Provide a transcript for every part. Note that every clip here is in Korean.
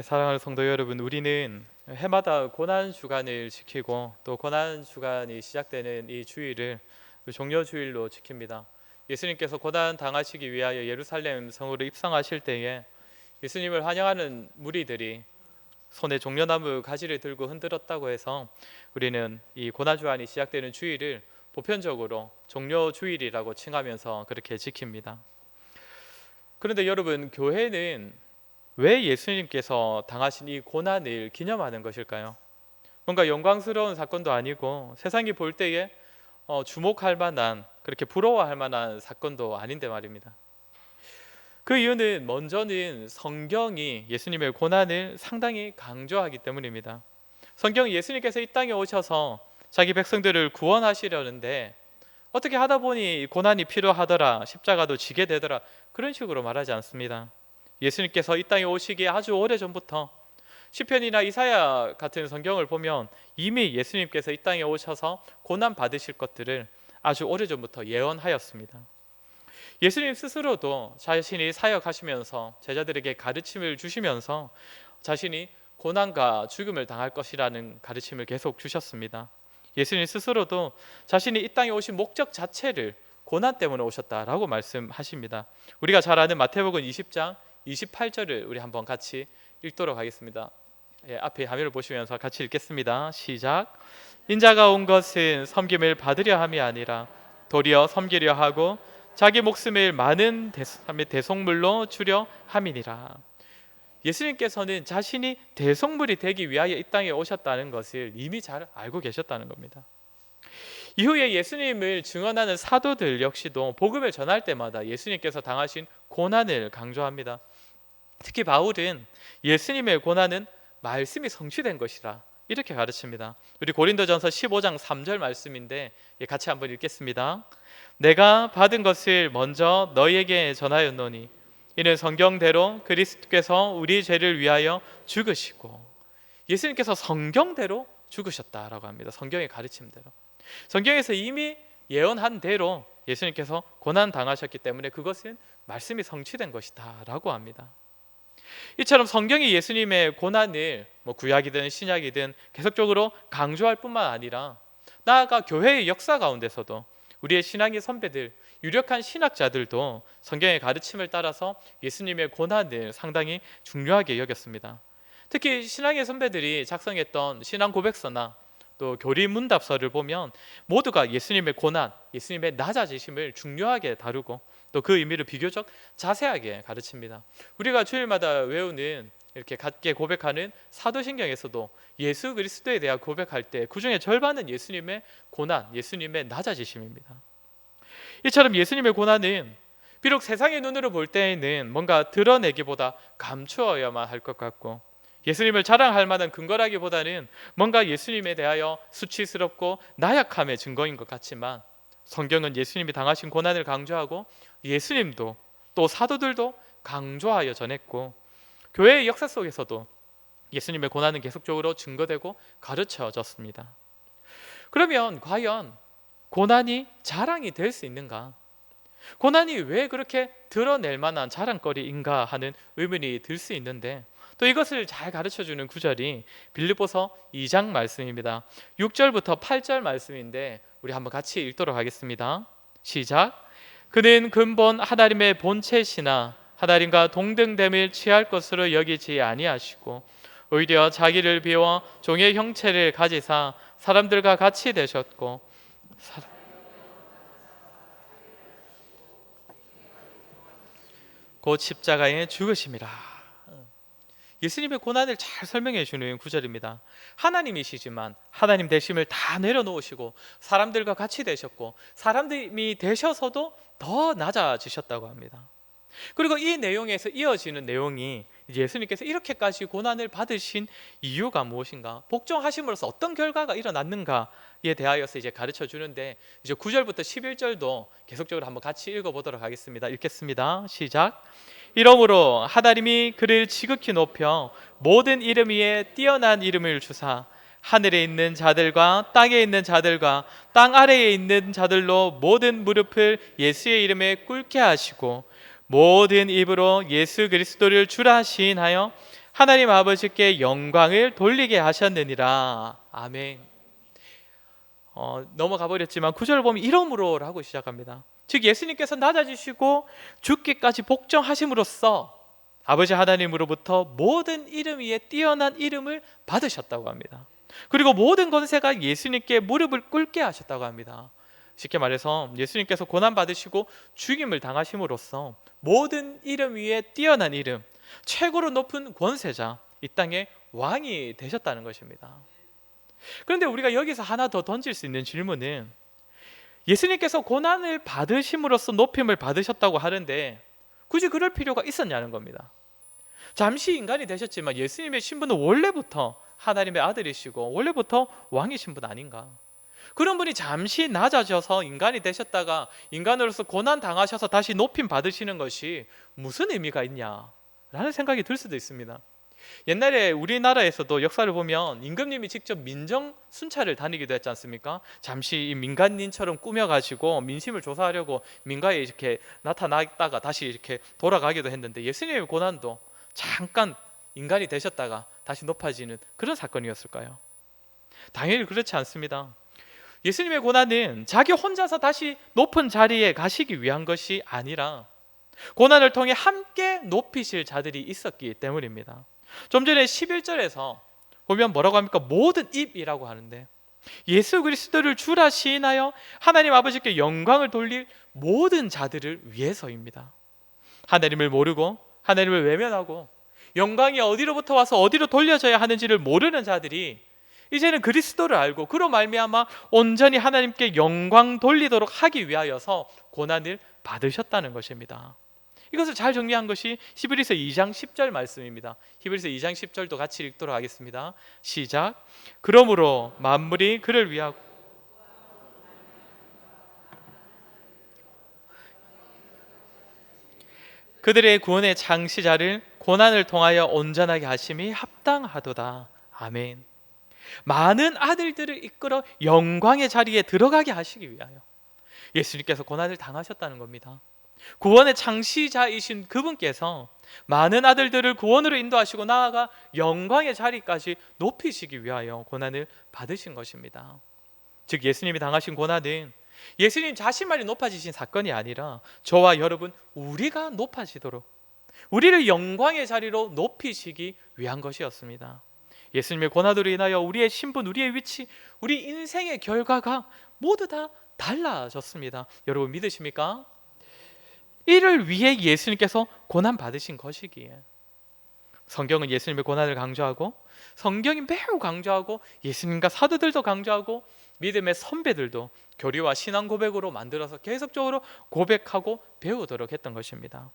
사랑하는 성도 여러분, 우리는 해마다 고난주간을 지키고 또 고난주간이 시작되는 이 주일을 종려주일로 지킵니다. 예수님께서 고난 당하시기 위하여 예루살렘 성으로 입성하실 때에 예수님을 환영하는 무리들이 손에 종려나무 가지를 들고 흔들었다고 해서 우리는 이 고난주간이 시작되는 주일을 보편적으로 종려주일이라고 칭하면서 그렇게 지킵니다. 그런데 여러분, 교회는 왜 예수님께서 당하신 이 고난을 기념하는 것일까요? 뭔가 영광스러운 사건도 아니고 세상이 볼 때에 주목할 만한, 그렇게 부러워할 만한 사건도 아닌데 말입니다. 그 이유는 먼저는 성경이 예수님의 고난을 상당히 강조하기 때문입니다. 성경은 예수님께서 이 땅에 오셔서 자기 백성들을 구원하시려는데 어떻게 하다 보니 고난이 필요하더라, 십자가도 지게 되더라, 그런 식으로 말하지 않습니다. 예수님께서 이 땅에 오시기에 아주 오래전부터 시편이나 이사야 같은 성경을 보면 이미 예수님께서 이 땅에 오셔서 고난 받으실 것들을 아주 오래전부터 예언하였습니다. 예수님 스스로도 자신이 사역하시면서 제자들에게 가르침을 주시면서 자신이 고난과 죽음을 당할 것이라는 가르침을 계속 주셨습니다. 예수님 스스로도 자신이 이 땅에 오신 목적 자체를 고난 때문에 오셨다라고 말씀하십니다. 우리가 잘 아는 마태복음 20장 28절을 우리 한번 같이 읽도록 하겠습니다. 앞에 화면을 보시면서 같이 읽겠습니다. 시작. 인자가 온 것은 섬김을 받으려 함이 아니라 도리어 섬기려 하고 자기 목숨을 많은 대속물로 주려 함이니라. 예수님께서는 자신이 대속물이 되기 위하여 이 땅에 오셨다는 것을 이미 잘 알고 계셨다는 겁니다. 이후에 예수님을 증언하는 사도들 역시도 복음을 전할 때마다 예수님께서 당하신 고난을 강조합니다. 특히 바울은 예수님의 고난은 말씀이 성취된 것이라 이렇게 가르칩니다. 우리 고린도전서 15장 3절 말씀인데 같이 한번 읽겠습니다. 내가 받은 것을 먼저 너희에게 전하였노니 이는 성경대로 그리스도께서 우리 죄를 위하여 죽으시고, 예수님께서 성경대로 죽으셨다라고 합니다. 성경의 가르침대로, 성경에서 이미 예언한 대로 예수님께서 고난 당하셨기 때문에 그것은 말씀이 성취된 것이다 라고 합니다. 이처럼 성경이 예수님의 고난을 구약이든 신약이든 계속적으로 강조할 뿐만 아니라 나아가 교회의 역사 가운데서도 우리의 신앙의 선배들, 유력한 신학자들도 성경의 가르침을 따라서 예수님의 고난을 상당히 중요하게 여겼습니다. 특히 신앙의 선배들이 작성했던 신앙 고백서나 또 교리 문답서를 보면 모두가 예수님의 고난, 예수님의 낮아지심을 중요하게 다루고 또 그 의미를 비교적 자세하게 가르칩니다. 우리가 주일마다 외우는 이렇게 갖게 고백하는 사도신경에서도 예수 그리스도에 대한 고백할 때 그 중에 절반은 예수님의 고난, 예수님의 낮아지심입니다. 이처럼 예수님의 고난은 비록 세상의 눈으로 볼 때에는 뭔가 드러내기보다 감추어야만 할 것 같고, 예수님을 자랑할 만한 근거라기보다는 뭔가 예수님에 대하여 수치스럽고 나약함의 증거인 것 같지만, 성경은 예수님이 당하신 고난을 강조하고 예수님도 또 사도들도 강조하여 전했고, 교회의 역사 속에서도 예수님의 고난은 계속적으로 증거되고 가르쳐졌습니다. 그러면 과연 고난이 자랑이 될 수 있는가? 고난이 왜 그렇게 드러낼 만한 자랑거리인가 하는 의문이 들 수 있는데, 또 이것을 잘 가르쳐주는 구절이 빌립보서 2장 말씀입니다. 6절부터 8절 말씀인데 우리 한번 같이 읽도록 하겠습니다. 시작. 그는 근본 하나님의 본체시나 하나님과 동등됨을 취할 것으로 여기지 아니하시고 오히려 자기를 비워 종의 형체를 가지사 사람들과 같이 되셨고, 곧 십자가에 죽으심이라. 예수님의 고난을 잘 설명해 주는 구절입니다. 하나님이시지만 하나님 되심을 다 내려놓으시고 사람들과 같이 되셨고, 사람들이 되셔서도 더 낮아지셨다고 합니다. 그리고 이 내용에서 이어지는 내용이 예수님께서 이렇게까지 고난을 받으신 이유가 무엇인가, 복종하심으로써 어떤 결과가 일어났는가에 대하여서 이제 가르쳐 주는데, 이제 9절부터 11절도 계속적으로 한번 같이 읽어보도록 하겠습니다. 읽겠습니다. 시작. 이러므로 하나님이 그를 지극히 높여 모든 이름 위에 뛰어난 이름을 주사 하늘에 있는 자들과 땅에 있는 자들과 땅 아래에 있는 자들로 모든 무릎을 예수의 이름에 꿇게 하시고 모든 입으로 예수 그리스도를 주라 시인하여 하나님 아버지께 영광을 돌리게 하셨느니라. 아멘. 넘어가 버렸지만 9절 보면 이러므로라고 시작합니다. 즉 예수님께서 낮아지시고 죽기까지 복종하심으로써 아버지 하나님으로부터 모든 이름 위에 뛰어난 이름을 받으셨다고 합니다. 그리고 모든 권세가 예수님께 무릎을 꿇게 하셨다고 합니다. 쉽게 말해서 예수님께서 고난받으시고 죽임을 당하심으로써 모든 이름 위에 뛰어난 이름, 최고로 높은 권세자, 이 땅의 왕이 되셨다는 것입니다. 그런데 우리가 여기서 하나 더 던질 수 있는 질문은, 예수님께서 고난을 받으심으로써 높임을 받으셨다고 하는데 굳이 그럴 필요가 있었냐는 겁니다. 잠시 인간이 되셨지만 예수님의 신분은 원래부터 하나님의 아들이시고 원래부터 왕이신 분 아닌가? 그런 분이 잠시 낮아져서 인간이 되셨다가 인간으로서 고난 당하셔서 다시 높임 받으시는 것이 무슨 의미가 있냐라는 생각이 들 수도 있습니다. 옛날에 우리나라에서도 역사를 보면 임금님이 직접 민정 순찰을 다니기도 했지 않습니까? 잠시 이 민간인처럼 꾸며가지고 민심을 조사하려고 민가에 이렇게 나타났다가 다시 이렇게 돌아가기도 했는데, 예수님의 고난도 잠깐 인간이 되셨다가 다시 높아지는 그런 사건이었을까요? 당연히 그렇지 않습니다. 예수님의 고난은 자기 혼자서 다시 높은 자리에 가시기 위한 것이 아니라 고난을 통해 함께 높이실 자들이 있었기 때문입니다. 좀 전에 11절에서 보면 뭐라고 합니까? 모든 입이라고 하는데, 예수 그리스도를 주라 시인하여 하나님 아버지께 영광을 돌릴 모든 자들을 위해서입니다. 하나님을 모르고 하나님을 외면하고 영광이 어디로부터 와서 어디로 돌려져야 하는지를 모르는 자들이 이제는 그리스도를 알고 그로 말미암아 온전히 하나님께 영광 돌리도록 하기 위하여서 고난을 받으셨다는 것입니다. 이것을 잘 정리한 것이 히브리서 2장 10절 말씀입니다. 히브리서 2장 10절도 같이 읽도록 하겠습니다. 시작. 그러므로 만물이 그를 위하고 그들의 구원의 창시자를 고난을 통하여 온전하게 하심이 합당하도다. 아멘. 많은 아들들을 이끌어 영광의 자리에 들어가게 하시기 위하여 예수님께서 고난을 당하셨다는 겁니다. 구원의 창시자이신 그분께서 많은 아들들을 구원으로 인도하시고 나아가 영광의 자리까지 높이시기 위하여 고난을 받으신 것입니다. 즉 예수님이 당하신 고난은 예수님 자신만이 높아지신 사건이 아니라 저와 여러분 우리가 높아지도록, 우리를 영광의 자리로 높이시기 위한 것이었습니다. 예수님의 고난으로 인하여 우리의 신분, 우리의 위치, 우리 인생의 결과가 모두 다 달라졌습니다. 여러분 믿으십니까? 이를 위해 예수님께서 고난 받으신 것이기에, 성경은 예수님의 고난을 강조하고 성경이 매우 강조하고 예수님과 사도들도 강조하고 믿음의 선배들도 교리와 신앙 고백으로 만들어서 계속적으로 고백하고 배우도록 했던 것입니다.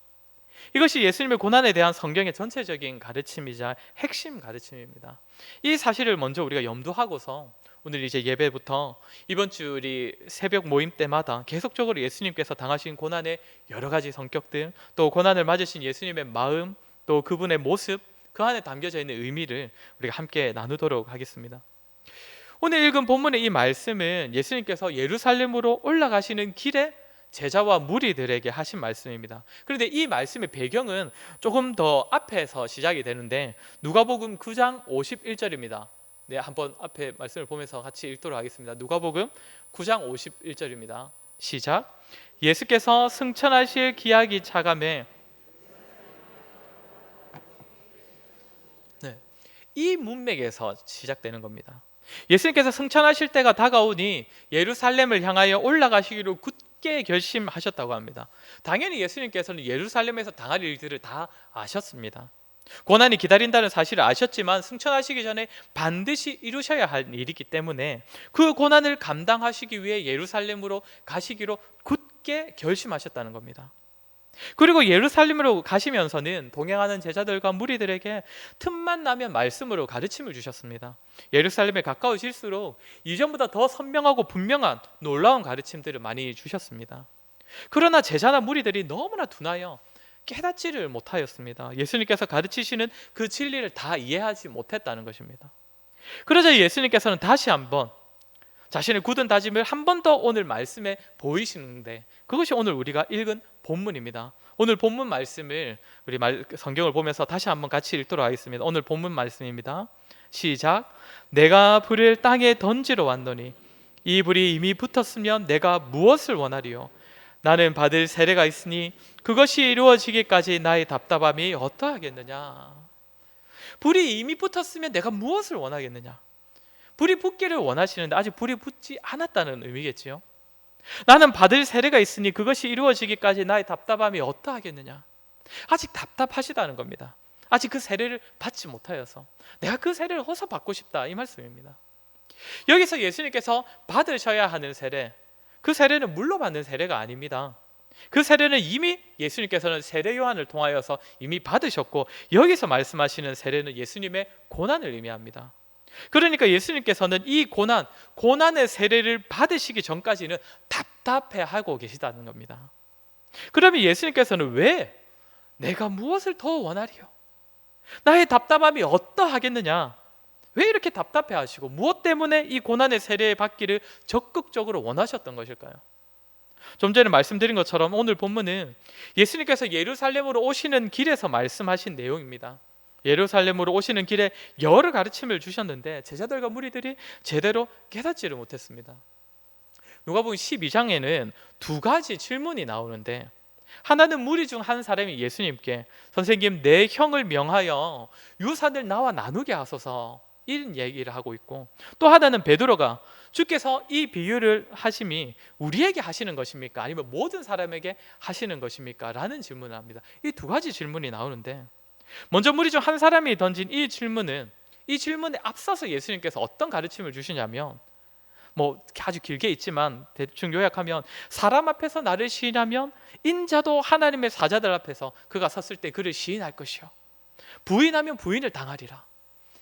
이것이 예수님의 고난에 대한 성경의 전체적인 가르침이자 핵심 가르침입니다. 이 사실을 먼저 우리가 염두하고서 오늘 이제 예배부터 이번 주 우리 새벽 모임 때마다 계속적으로 예수님께서 당하신 고난의 여러 가지 성격들, 또 고난을 맞으신 예수님의 마음, 또 그분의 모습, 그 안에 담겨져 있는 의미를 우리가 함께 나누도록 하겠습니다. 오늘 읽은 본문의 이 말씀은 예수님께서 예루살렘으로 올라가시는 길에 제자와 무리들에게 하신 말씀입니다. 그런데 이 말씀의 배경은 조금 더 앞에서 시작이 되는데 누가복음 9장 51절입니다. 네, 한번 앞에 말씀을 보면서 같이 읽도록 하겠습니다. 누가복음 9장 51절입니다. 시작. 예수께서 승천하실 기약이 차감해, 네, 이 문맥에서 시작되는 겁니다. 예수님께서 승천하실 때가 다가오니 예루살렘을 향하여 올라가시기로 굳게 결심하셨다고 합니다. 당연히 예수님께서는 예루살렘에서 당할 일들을 다 아셨습니다. 고난이 기다린다는 사실을 아셨지만 승천하시기 전에 반드시 이루셔야 할 일이기 때문에 그 고난을 감당하시기 위해 예루살렘으로 가시기로 굳게 결심하셨다는 겁니다. 그리고 예루살렘으로 가시면서는 동행하는 제자들과 무리들에게 틈만 나면 말씀으로 가르침을 주셨습니다. 예루살렘에 가까우실수록 이전보다 더 선명하고 분명한 놀라운 가르침들을 많이 주셨습니다. 그러나 제자나 무리들이 너무나 둔하여 깨닫지를 못하였습니다. 예수님께서 가르치시는 그 진리를 다 이해하지 못했다는 것입니다. 그러자 예수님께서는 다시 한번 자신의 굳은 다짐을 한 번 더 오늘 말씀에 보이시는데, 그것이 오늘 우리가 읽은 본문입니다. 오늘 본문 말씀을 우리 성경을 보면서 다시 한번 같이 읽도록 하겠습니다. 오늘 본문 말씀입니다. 시작. 내가 불을 땅에 던지러 왔노니 이 불이 이미 붙었으면 내가 무엇을 원하리요? 나는 받을 세례가 있으니 그것이 이루어지기까지 나의 답답함이 어떠하겠느냐? 불이 이미 붙었으면 내가 무엇을 원하겠느냐? 불이 붙기를 원하시는데 아직 불이 붙지 않았다는 의미겠지요. 나는 받을 세례가 있으니 그것이 이루어지기까지 나의 답답함이 어떠하겠느냐? 아직 답답하시다는 겁니다. 아직 그 세례를 받지 못하여서 내가 그 세례를 어서 받고 싶다, 이 말씀입니다. 여기서 예수님께서 받으셔야 하는 세례, 그 세례는 물로 받는 세례가 아닙니다. 그 세례는 이미 예수님께서는 세례 요한을 통하여서 이미 받으셨고, 여기서 말씀하시는 세례는 예수님의 고난을 의미합니다. 그러니까 예수님께서는 이 고난의 세례를 받으시기 전까지는 답답해하고 계시다는 겁니다. 그러면 예수님께서는 왜 내가 무엇을 더 원하리요? 나의 답답함이 어떠하겠느냐? 왜 이렇게 답답해하시고 무엇 때문에 이 고난의 세례 받기를 적극적으로 원하셨던 것일까요? 좀 전에 말씀드린 것처럼 오늘 본문은 예수님께서 예루살렘으로 오시는 길에서 말씀하신 내용입니다. 예루살렘으로 오시는 길에 여러 가르침을 주셨는데 제자들과 무리들이 제대로 깨닫지를 못했습니다. 누가복음 12장에는 두 가지 질문이 나오는데, 하나는 무리 중 한 사람이 예수님께 선생님, 내 형을 명하여 유산을 나와 나누게 하소서, 이런 얘기를 하고 있고, 또 하나는 베드로가 주께서 이 비유를 하심이 우리에게 하시는 것입니까? 아니면 모든 사람에게 하시는 것입니까? 라는 질문을 합니다. 이 두 가지 질문이 나오는데, 먼저 무리 중 한 사람이 던진 이 질문에 앞서서 예수님께서 어떤 가르침을 주시냐면, 아주 길게 있지만 대충 요약하면, 사람 앞에서 나를 시인하면 인자도 하나님의 사자들 앞에서 그가 섰을 때 그를 시인할 것이요, 부인하면 부인을 당하리라,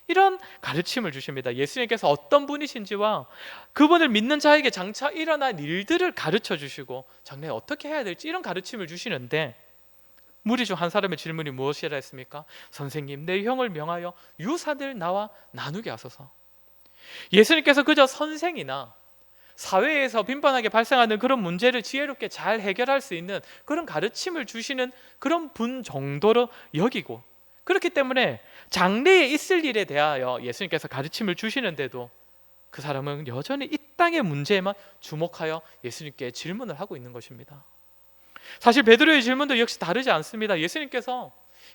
이런 가르침을 주십니다. 예수님께서 어떤 분이신지와 그분을 믿는 자에게 장차 일어날 일들을 가르쳐 주시고 장래에 어떻게 해야 될지, 이런 가르침을 주시는데, 무리 중 한 사람의 질문이 무엇이라 했습니까? 선생님, 내 형을 명하여 유산을 나와 나누게 하소서. 예수님께서 그저 선생이나 사회에서 빈번하게 발생하는 그런 문제를 지혜롭게 잘 해결할 수 있는 그런 가르침을 주시는 그런 분 정도로 여기고, 그렇기 때문에 장래에 있을 일에 대하여 예수님께서 가르침을 주시는데도 그 사람은 여전히 이 땅의 문제에만 주목하여 예수님께 질문을 하고 있는 것입니다. 사실 베드로의 질문도 역시 다르지 않습니다. 예수님께서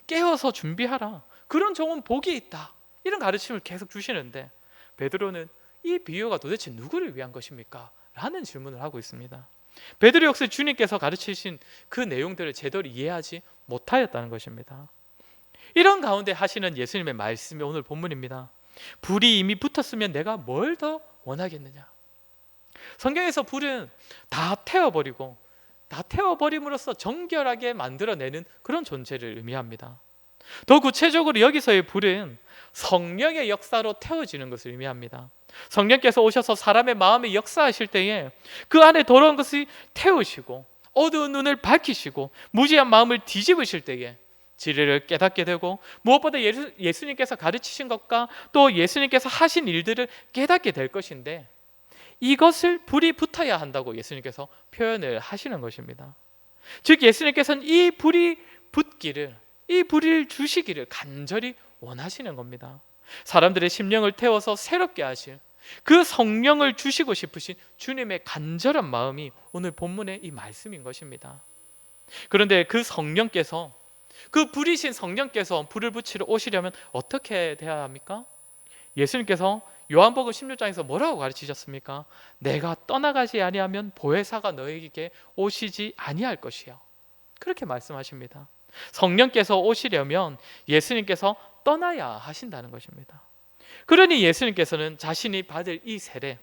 깨어서 준비하라, 그런 종은 복이 있다, 이런 가르침을 계속 주시는데, 베드로는 이 비유가 도대체 누구를 위한 것입니까? 라는 질문을 하고 있습니다. 베드로 역시 주님께서 가르치신 그 내용들을 제대로 이해하지 못하였다는 것입니다. 이런 가운데 하시는 예수님의 말씀이 오늘 본문입니다. 불이 이미 붙었으면 내가 뭘 더 원하겠느냐? 성경에서 불은 다 태워버림으로써 정결하게 만들어내는 그런 존재를 의미합니다. 더 구체적으로 여기서의 불은 성령의 역사로 태워지는 것을 의미합니다. 성령께서 오셔서 사람의 마음에 역사하실 때에 그 안에 더러운 것을 태우시고 어두운 눈을 밝히시고 무지한 마음을 뒤집으실 때에 진리를 깨닫게 되고, 무엇보다 예수님께서 가르치신 것과 또 예수님께서 하신 일들을 깨닫게 될 것인데, 이것을 불이 붙어야 한다고 예수님께서 표현을 하시는 것입니다. 즉 예수님께서는 이 불이 붙기를, 이 불을 주시기를 간절히 원하시는 겁니다. 사람들의 심령을 태워서 새롭게 하실 그 성령을 주시고 싶으신 주님의 간절한 마음이 오늘 본문의 이 말씀인 것입니다. 그런데 그 성령께서, 그 불이신 성령께서 불을 붙이러 오시려면 어떻게 돼야 합니까? 예수님께서 요한복음 16장에서 뭐라고 가르치셨습니까? 내가 떠나가지 아니하면 보혜사가 너에게 오시지 아니할 것이요, 그렇게 말씀하십니다. 성령께서 오시려면 예수님께서 떠나야 하신다는 것입니다. 그러니 예수님께서는 자신이 받을 이 세례,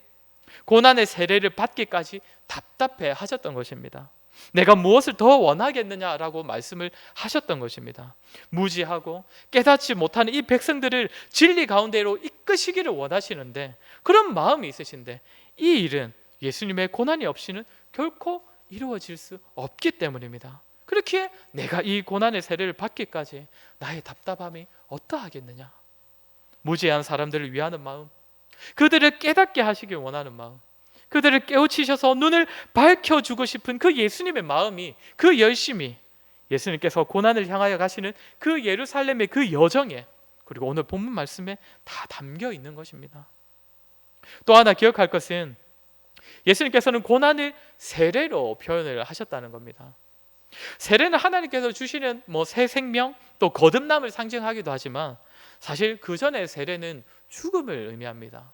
고난의 세례를 받기까지 답답해 하셨던 것입니다. 내가 무엇을 더 원하겠느냐라고 말씀을 하셨던 것입니다. 무지하고 깨닫지 못하는 이 백성들을 진리 가운데로 이끄시기를 원하시는데, 그런 마음이 있으신데 이 일은 예수님의 고난이 없이는 결코 이루어질 수 없기 때문입니다. 그렇기에 내가 이 고난의 세례를 받기까지 나의 답답함이 어떠하겠느냐? 무지한 사람들을 위하는 마음, 그들을 깨닫게 하시길 원하는 마음, 그들을 깨우치셔서 눈을 밝혀주고 싶은 그 예수님의 마음이, 그 열심이 예수님께서 고난을 향하여 가시는 그 예루살렘의 그 여정에, 그리고 오늘 본문 말씀에 다 담겨 있는 것입니다. 또 하나 기억할 것은 예수님께서는 고난을 세례로 표현을 하셨다는 겁니다. 세례는 하나님께서 주시는 새 생명, 또 거듭남을 상징하기도 하지만 사실 그 전에 세례는 죽음을 의미합니다.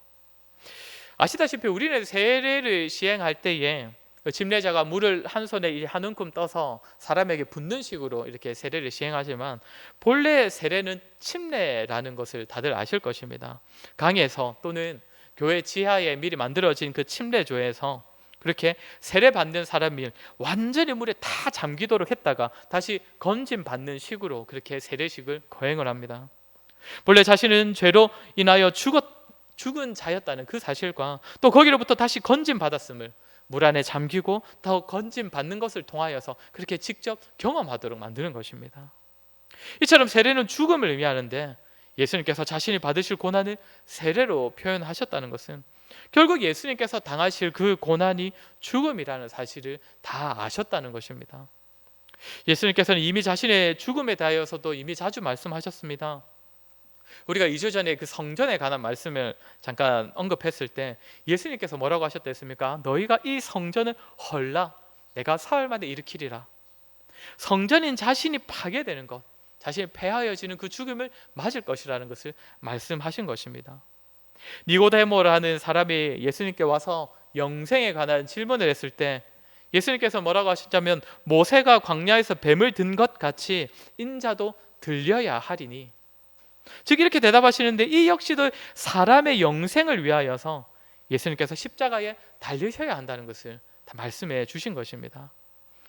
아시다시피 우리는 세례를 시행할 때에 집례자가 물을 한 손에 한 움큼 떠서 사람에게 붓는 식으로 이렇게 세례를 시행하지만, 본래 세례는 침례라는 것을 다들 아실 것입니다. 강에서 또는 교회 지하에 미리 만들어진 그 침례조에서 그렇게 세례 받는 사람이 완전히 물에 다 잠기도록 했다가 다시 건짐 받는 식으로 그렇게 세례식을 거행을 합니다. 본래 자신은 죄로 인하여 죽은 자였다는 그 사실과, 또 거기로부터 다시 건짐 받았음을 물 안에 잠기고 더 건짐 받는 것을 통하여서 그렇게 직접 경험하도록 만드는 것입니다. 이처럼 세례는 죽음을 의미하는데, 예수님께서 자신이 받으실 고난을 세례로 표현하셨다는 것은 결국 예수님께서 당하실 그 고난이 죽음이라는 사실을 다 아셨다는 것입니다. 예수님께서는 이미 자신의 죽음에 대하여서도 이미 자주 말씀하셨습니다. 우리가 2주 전에 그 성전에 관한 말씀을 잠깐 언급했을 때 예수님께서 뭐라고 하셨다 했습니까? 너희가 이 성전을 헐라 내가 사흘 만에 일으키리라. 성전인 자신이 파괴되는 것, 자신이 패하여지는 그 죽음을 맞을 것이라는 것을 말씀하신 것입니다. 니고데모라는 사람이 예수님께 와서 영생에 관한 질문을 했을 때 예수님께서 뭐라고 하셨냐면, 모세가 광야에서 뱀을 든 것 같이 인자도 들려야 하리니, 즉 이렇게 대답하시는데, 이 역시도 사람의 영생을 위하여서 예수님께서 십자가에 달리셔야 한다는 것을 다 말씀해 주신 것입니다.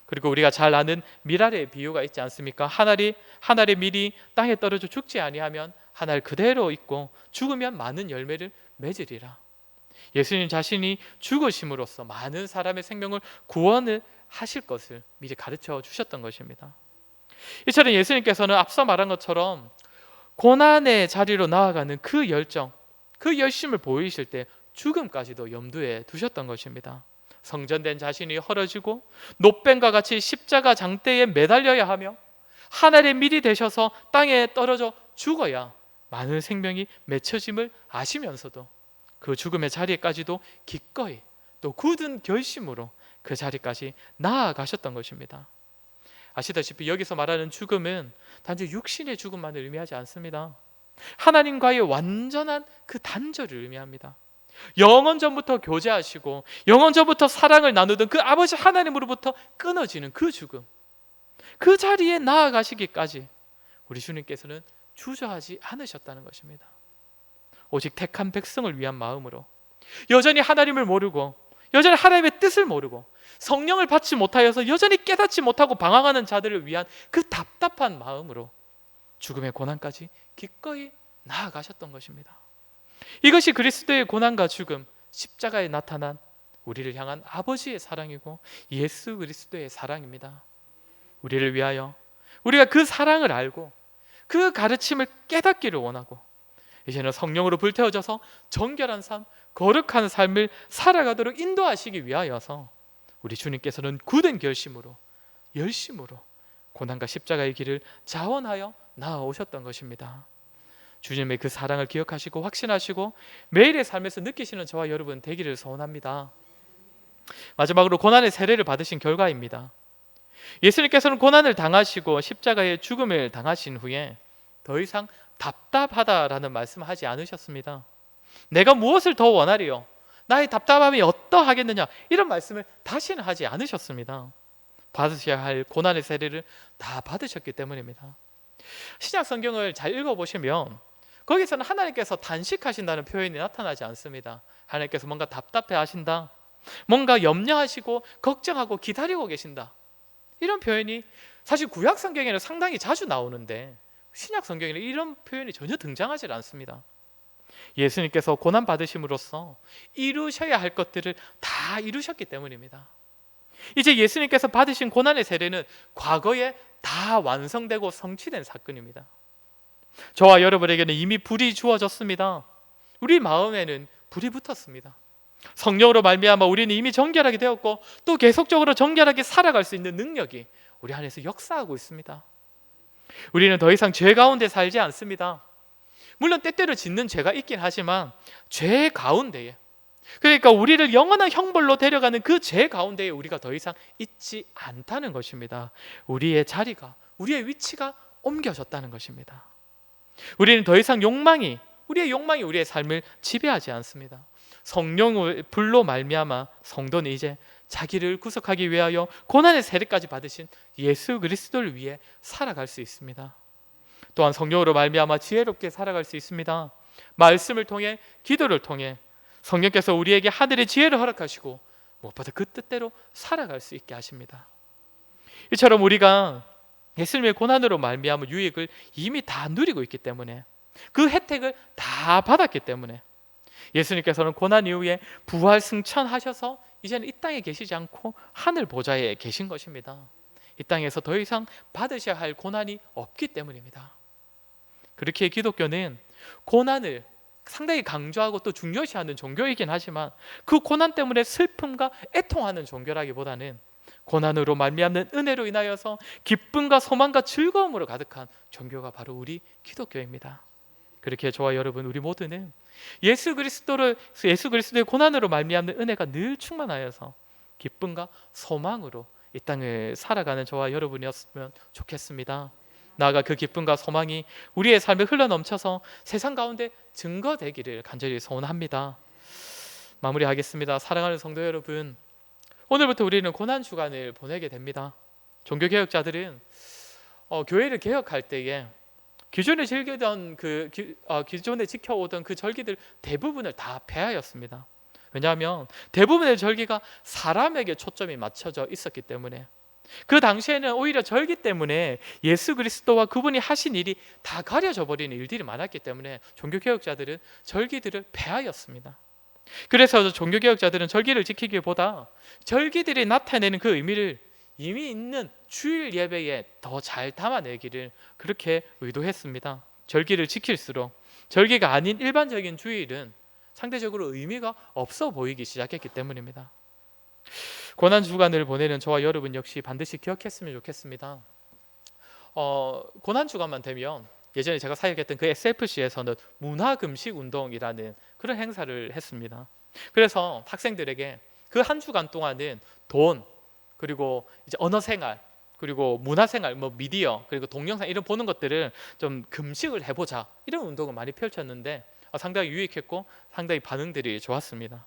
그리고 우리가 잘 아는 밀알의 비유가 있지 않습니까? 한 알의 밀이 땅에 떨어져 죽지 아니하면 한 알 그대로 있고 죽으면 많은 열매를 맺으리라. 예수님 자신이 죽으심으로써 많은 사람의 생명을 구원을 하실 것을 미리 가르쳐 주셨던 것입니다. 이처럼 예수님께서는 앞서 말한 것처럼 고난의 자리로 나아가는 그 열정, 그 열심을 보이실 때 죽음까지도 염두에 두셨던 것입니다. 성전된 자신이 헐어지고 노뱀과 같이 십자가 장대에 매달려야 하며 하늘의 밀이 되셔서 땅에 떨어져 죽어야 많은 생명이 맺혀짐을 아시면서도 그 죽음의 자리까지도 기꺼이 또 굳은 결심으로 그 자리까지 나아가셨던 것입니다. 아시다시피 여기서 말하는 죽음은 단지 육신의 죽음만을 의미하지 않습니다. 하나님과의 완전한 그 단절을 의미합니다. 영원전부터 교제하시고 영원전부터 사랑을 나누던 그 아버지 하나님으로부터 끊어지는 그 죽음, 그 자리에 나아가시기까지 우리 주님께서는 주저하지 않으셨다는 것입니다. 오직 택한 백성을 위한 마음으로, 여전히 하나님을 모르고 여전히 하나님의 뜻을 모르고 성령을 받지 못하여서 여전히 깨닫지 못하고 방황하는 자들을 위한 그 답답한 마음으로 죽음의 고난까지 기꺼이 나아가셨던 것입니다. 이것이 그리스도의 고난과 죽음, 십자가에 나타난 우리를 향한 아버지의 사랑이고 예수 그리스도의 사랑입니다. 우리를 위하여 우리가 그 사랑을 알고 그 가르침을 깨닫기를 원하고 이제는 성령으로 불태워져서 정결한 삶, 거룩한 삶을 살아가도록 인도하시기 위하여서 우리 주님께서는 굳은 결심으로, 열심으로 고난과 십자가의 길을 자원하여 나아오셨던 것입니다. 주님의 그 사랑을 기억하시고 확신하시고 매일의 삶에서 느끼시는 저와 여러분 되기를 소원합니다. 마지막으로 고난의 세례를 받으신 결과입니다. 예수님께서는 고난을 당하시고 십자가의 죽음을 당하신 후에 더 이상 답답하다라는 말씀을 하지 않으셨습니다. 내가 무엇을 더 원하리요? 나의 답답함이 어떠하겠느냐? 이런 말씀을 다시는 하지 않으셨습니다. 받으셔야 할 고난의 세례를 다 받으셨기 때문입니다. 신약 성경을 잘 읽어보시면 거기서는 하나님께서 단식하신다는 표현이 나타나지 않습니다. 하나님께서 뭔가 답답해 하신다, 뭔가 염려하시고 걱정하고 기다리고 계신다, 이런 표현이 사실 구약 성경에는 상당히 자주 나오는데 신약 성경에는 이런 표현이 전혀 등장하지 않습니다. 예수님께서 고난 받으심으로써 이루셔야 할 것들을 다 이루셨기 때문입니다. 이제 예수님께서 받으신 고난의 세례는 과거에 다 완성되고 성취된 사건입니다. 저와 여러분에게는 이미 불이 주어졌습니다. 우리 마음에는 불이 붙었습니다. 성령으로 말미암아 우리는 이미 정결하게 되었고 또 계속적으로 정결하게 살아갈 수 있는 능력이 우리 안에서 역사하고 있습니다. 우리는 더 이상 죄 가운데 살지 않습니다. 물론 때때로 짓는 죄가 있긴 하지만 죄 가운데에, 그러니까 우리를 영원한 형벌로 데려가는 그 죄 가운데에 우리가 더 이상 있지 않다는 것입니다. 우리의 자리가, 우리의 위치가 옮겨졌다는 것입니다. 우리는 더 이상 우리의 욕망이 우리의 삶을 지배하지 않습니다. 성령의 불로 말미암아 성도는 이제 자기를 구속하기 위하여 고난의 세례까지 받으신 예수 그리스도를 위해 살아갈 수 있습니다. 또한 성령으로 말미암아 지혜롭게 살아갈 수 있습니다. 말씀을 통해, 기도를 통해 성령께서 우리에게 하늘의 지혜를 허락하시고 무엇보다 그 뜻대로 살아갈 수 있게 하십니다. 이처럼 우리가 예수님의 고난으로 말미암은 유익을 이미 다 누리고 있기 때문에, 그 혜택을 다 받았기 때문에 예수님께서는 고난 이후에 부활 승천하셔서 이제는 이 땅에 계시지 않고 하늘 보좌에 계신 것입니다. 이 땅에서 더 이상 받으셔야 할 고난이 없기 때문입니다. 그렇게 기독교는 고난을 상당히 강조하고 또 중요시하는 종교이긴 하지만, 그 고난 때문에 슬픔과 애통하는 종교라기보다는 고난으로 말미암는 은혜로 인하여서 기쁨과 소망과 즐거움으로 가득한 종교가 바로 우리 기독교입니다. 그렇게 저와 여러분, 우리 모두는 예수 그리스도의 고난으로 말미암는 은혜가 늘 충만하여서 기쁨과 소망으로 이 땅을 살아가는 저와 여러분이었으면 좋겠습니다. 나아가 그 기쁨과 소망이 우리의 삶에 흘러넘쳐서 세상 가운데 증거되기를 간절히 소원합니다. 마무리하겠습니다. 사랑하는 성도 여러분, 오늘부터 우리는 고난 주간을 보내게 됩니다. 종교개혁자들은 교회를 개혁할 때에 기존에 기존에 지켜오던 그 절기들 대부분을 다 폐하였습니다. 왜냐하면 대부분의 절기가 사람에게 초점이 맞춰져 있었기 때문에, 그 당시에는 오히려 절기 때문에 예수 그리스도와 그분이 하신 일이 다 가려져 버리는 일들이 많았기 때문에 종교개혁자들은 절기들을 폐하였습니다. 그래서 종교개혁자들은 절기를 지키기보다 절기들이 나타내는 그 의미를 이미 있는 주일 예배에 더 잘 담아내기를 그렇게 의도했습니다. 절기를 지킬수록 절기가 아닌 일반적인 주일은 상대적으로 의미가 없어 보이기 시작했기 때문입니다. 고난 주간을 보내는 저와 여러분 역시 반드시 기억했으면 좋겠습니다. 고난 주간만 되면 예전에 제가 사역했던 그 SFC에서는 문화금식 운동이라는 그런 행사를 했습니다. 그래서 학생들에게 그 한 주간 동안은 돈, 그리고 이제 언어 생활, 그리고 문화 생활, 미디어, 그리고 동영상 이런 보는 것들을 좀 금식을 해보자, 이런 운동을 많이 펼쳤는데 상당히 유익했고 상당히 반응들이 좋았습니다.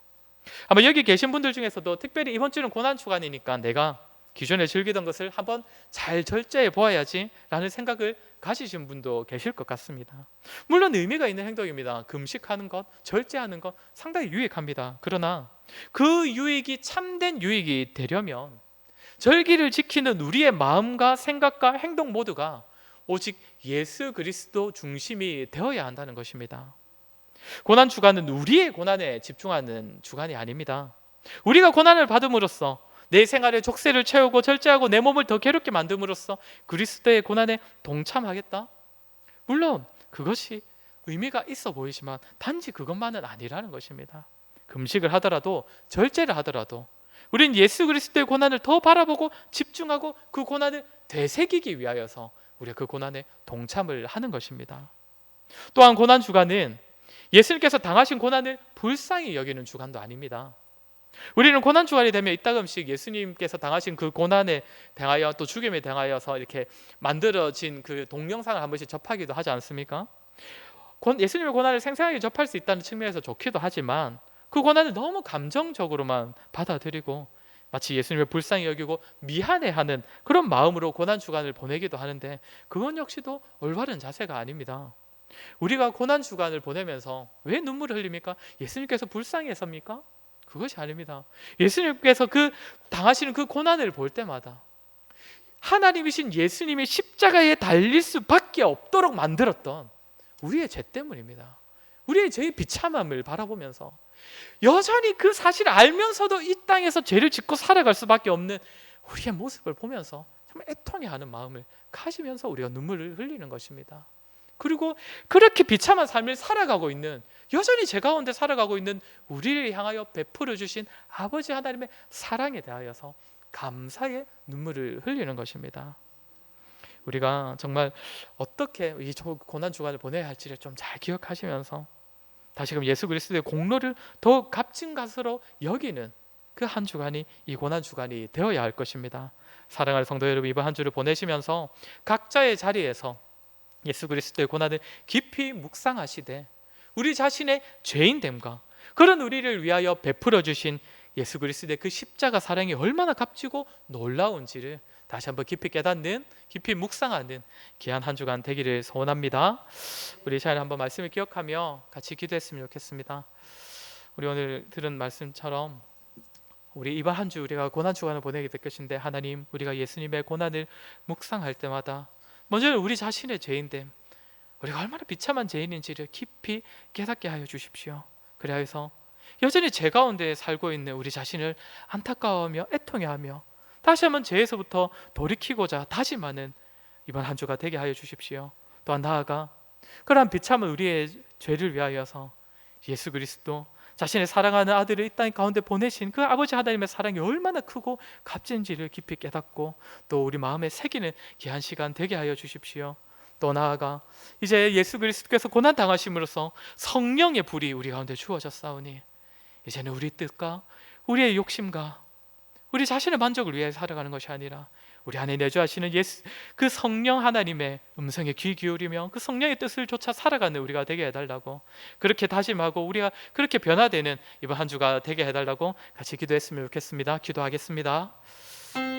아마 여기 계신 분들 중에서도 특별히 이번 주는 고난 주간이니까 내가 기존에 즐기던 것을 한번 잘 절제해 보아야지 라는 생각을 가지신 분도 계실 것 같습니다. 물론 의미가 있는 행동입니다. 금식하는 것, 절제하는 것 상당히 유익합니다. 그러나 그 유익이 참된 유익이 되려면 절기를 지키는 우리의 마음과 생각과 행동 모두가 오직 예수 그리스도 중심이 되어야 한다는 것입니다. 고난 주간은 우리의 고난에 집중하는 주간이 아닙니다. 우리가 고난을 받음으로써 내 생활의 족쇄를 채우고 절제하고 내 몸을 더 괴롭게 만듦으로써 그리스도의 고난에 동참하겠다? 물론 그것이 의미가 있어 보이지만 단지 그것만은 아니라는 것입니다. 금식을 하더라도 절제를 하더라도 우리는 예수 그리스도의 고난을 더 바라보고 집중하고 그 고난을 되새기기 위하여서 우리가 그 고난에 동참을 하는 것입니다. 또한 고난 주간은 예수님께서 당하신 고난을 불쌍히 여기는 주간도 아닙니다. 우리는 고난 주간이 되면 이따금씩 예수님께서 당하신 그 고난에 대하여 또 죽임에 대하여서 이렇게 만들어진 그 동영상을 한 번씩 접하기도 하지 않습니까? 예수님의 고난을 생생하게 접할 수 있다는 측면에서 좋기도 하지만 그 고난을 너무 감정적으로만 받아들이고 마치 예수님을 불쌍히 여기고 미안해하는 그런 마음으로 고난 주간을 보내기도 하는데, 그건 역시도 올바른 자세가 아닙니다. 우리가 고난 주간을 보내면서 왜 눈물을 흘립니까? 예수님께서 불쌍해서입니까? 그것이 아닙니다. 예수님께서 그 당하시는 그 고난을 볼 때마다 하나님이신 예수님이 십자가에 달릴 수밖에 없도록 만들었던 우리의 죄 때문입니다. 우리의 죄의 비참함을 바라보면서 여전히 그 사실을 알면서도 이 땅에서 죄를 짓고 살아갈 수밖에 없는 우리의 모습을 보면서 정말 애통해하는 마음을 가지면서 우리가 눈물을 흘리는 것입니다. 그리고 그렇게 비참한 삶을 살아가고 있는, 여전히 죄 가운데 살아가고 있는 우리를 향하여 베풀어 주신 아버지 하나님의 사랑에 대하여서 감사의 눈물을 흘리는 것입니다. 우리가 정말 어떻게 이 고난 주간을 보내야 할지를 좀 잘 기억하시면서 다시금 예수 그리스도의 공로를 더 값진 것으로 여기는 그 한 주간이 이 고난 주간이 되어야 할 것입니다. 사랑하는 성도 여러분, 이번 한 주를 보내시면서 각자의 자리에서 예수 그리스도의 고난을 깊이 묵상하시되 우리 자신의 죄인됨과 그런 우리를 위하여 베풀어 주신 예수 그리스도의 그 십자가 사랑이 얼마나 값지고 놀라운지를 다시 한번 깊이 깨닫는, 깊이 묵상하는 귀한 한 주간 되기를 소원합니다. 우리 이 시간에 한번 말씀을 기억하며 같이 기도했으면 좋겠습니다. 우리 오늘 들은 말씀처럼 우리 이번 한 주 우리가 고난 주간을 보내게 될 것인데, 하나님, 우리가 예수님의 고난을 묵상할 때마다 먼저 우리 자신의 죄인됨, 우리가 얼마나 비참한 죄인인지를 깊이 깨닫게 하여 주십시오. 그래서 여전히 죄 가운데 살고 있는 우리 자신을 안타까워하며 애통해하며 다시 한번 죄에서부터 돌이키고자 다짐하는 이번 한 주가 되게 하여 주십시오. 또한 나아가 그러한 비참한 우리의 죄를 위하여서 예수 그리스도 자신의 사랑하는 아들을 이 땅 가운데 보내신 그 아버지 하나님의 사랑이 얼마나 크고 값진지를 깊이 깨닫고 또 우리 마음에 새기는 귀한 시간 되게 하여 주십시오. 또 나아가 이제 예수 그리스도께서 고난 당하심으로써 성령의 불이 우리 가운데 주어졌사오니 이제는 우리 뜻과 우리의 욕심과 우리 자신의 만족을 위해 살아가는 것이 아니라 우리 안에 내주하시는 예수 그 성령 하나님의 음성에 귀 기울이며 그 성령의 뜻을 쫓아 살아가는 우리가 되게 해달라고, 그렇게 다짐하고 우리가 그렇게 변화되는 이번 한 주가 되게 해달라고 같이 기도했으면 좋겠습니다. 기도하겠습니다.